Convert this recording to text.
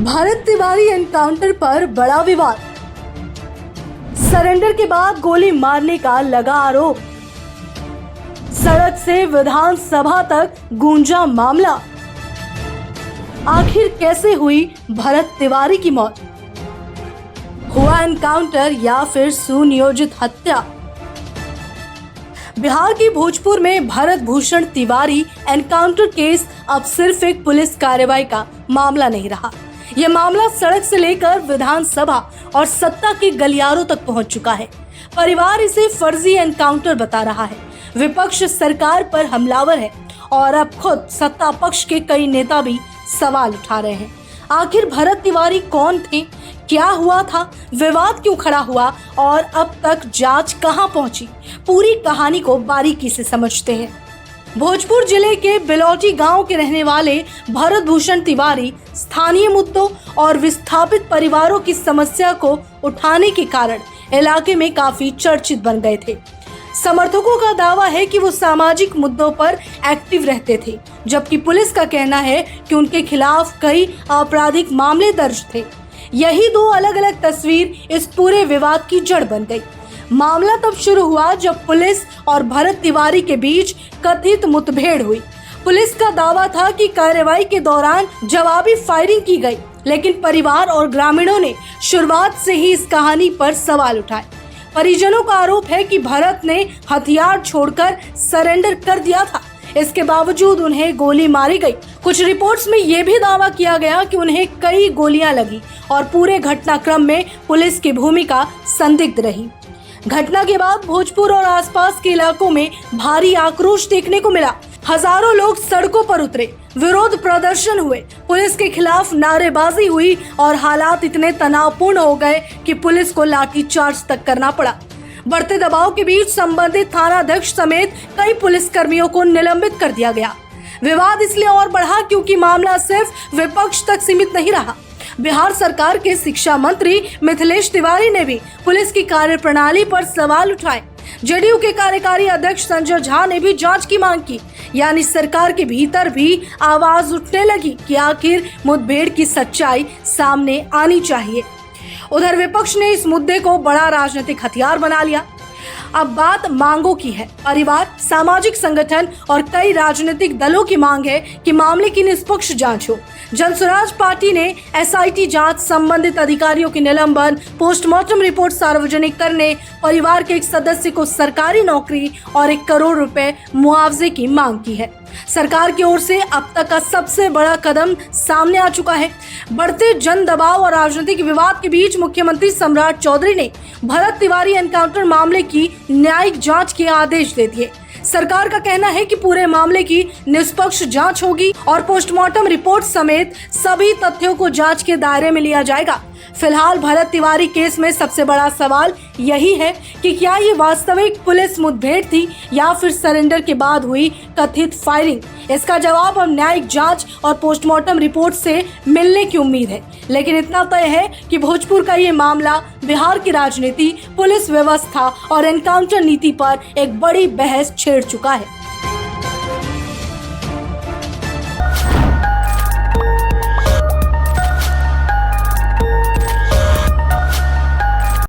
Bharat Tiwari encounter पर बड़ा विवाद। सरेंडर के बाद गोली मारने का लगा आरोप। सड़क से विधानसभा तक गूंजा मामला। आखिर कैसे हुई भरत तिवारी की मौत? हुआ एनकाउंटर या फिर सुनियोजित हत्या? बिहार के भोजपुर में भरत भूषण तिवारी एनकाउंटर केस अब सिर्फ एक पुलिस कार्रवाई का मामला नहीं रहा। यह मामला सड़क से लेकर विधानसभा और सत्ता के गलियारों तक पहुंच चुका है। परिवार इसे फर्जी एनकाउंटर बता रहा है। विपक्ष सरकार पर हमलावर है और अब खुद सत्ता पक्ष के कई नेता भी सवाल उठा रहे हैं। आखिर भरत तिवारी कौन थे, क्या हुआ था, विवाद क्यों खड़ा हुआ और अब तक जांच कहां पहुंची? पूरी कहानी को बारीकी से समझते हैं। भोजपुर जिले के बिलौटी गांव के रहने वाले भरत भूषण तिवारी स्थानीय मुद्दों और विस्थापित परिवारों की समस्या को उठाने के कारण इलाके में काफी चर्चित बन गए थे। समर्थकों का दावा है कि वो सामाजिक मुद्दों पर एक्टिव रहते थे, जबकि पुलिस का कहना है कि उनके खिलाफ कई आपराधिक मामले दर्ज थे। यही दो अलग अलग तस्वीर इस पूरे विवाद की जड़ बन गई। मामला तब शुरू हुआ जब पुलिस और भरत तिवारी के बीच कथित मुठभेड़ हुई। पुलिस का दावा था कि कार्रवाई के दौरान जवाबी फायरिंग की गई, लेकिन परिवार और ग्रामीणों ने शुरुआत से ही इस कहानी पर सवाल उठाए। परिजनों का आरोप है कि भरत ने हथियार छोड़कर सरेंडर कर दिया था। इसके बावजूद उन्हें गोली मारी गई। कुछ रिपोर्ट्स में यह भी दावा किया गया कि उन्हें कई गोलियां लगी और पूरे घटनाक्रम में पुलिस की भूमिका संदिग्ध रही। घटना के बाद भोजपुर और आसपास के इलाकों में भारी आक्रोश देखने को मिला। हजारों लोग सड़कों पर उतरे, विरोध प्रदर्शन हुए, पुलिस के खिलाफ नारेबाजी हुई और हालात इतने तनावपूर्ण हो गए कि पुलिस को लाठीचार्ज तक करना पड़ा। बढ़ते दबाव के बीच संबंधित थानाध्यक्ष समेत कई पुलिसकर्मियों को निलंबित कर दिया गया। विवाद इसलिए और बढ़ा क्योंकि मामला सिर्फ विपक्ष तक सीमित नहीं रहा। बिहार सरकार के शिक्षा मंत्री मिथिलेश तिवारी ने भी पुलिस की कार्यप्रणाली पर सवाल उठाए। जेडीयू के कार्यकारी अध्यक्ष संजय झा ने भी जांच की मांग की। यानी सरकार के भीतर भी आवाज उठने लगी कि आखिर मुठभेड़ की सच्चाई सामने आनी चाहिए। उधर विपक्ष ने इस मुद्दे को बड़ा राजनीतिक हथियार बना लिया। अब बात मांगों की है। परिवार, सामाजिक संगठन और कई राजनीतिक दलों की मांग है कि मामले की निष्पक्ष जांच हो। जनसुराज पार्टी ने एसआईटी जांच, संबंधित अधिकारियों की निलंबन, पोस्टमार्टम रिपोर्ट सार्वजनिक करने, परिवार के एक सदस्य को सरकारी नौकरी और 1 करोड़ रुपए मुआवजे की मांग की है। सरकार की ओर से अब तक का सबसे बड़ा कदम सामने आ चुका है। बढ़ते जन दबाव और राजनीतिक विवाद के बीच मुख्यमंत्री सम्राट चौधरी ने भरत तिवारी एनकाउंटर मामले की न्यायिक जांच के आदेश दे दिए। सरकार का कहना है कि पूरे मामले की निष्पक्ष जांच होगी और पोस्टमार्टम रिपोर्ट समेत सभी तथ्यों को जांच के दायरे में लिया जाएगा। फिलहाल भरत तिवारी केस में सबसे बड़ा सवाल यही है कि क्या ये वास्तविक पुलिस मुठभेड़ थी या फिर सरेंडर के बाद हुई कथित फायरिंग। इसका जवाब अब न्यायिक जांच और पोस्टमार्टम रिपोर्ट से मिलने की उम्मीद है। लेकिन इतना तय है कि भोजपुर का ये मामला बिहार की राजनीति, पुलिस व्यवस्था और एनकाउंटर नीति पर एक बड़ी बहस छेड़ चुका है।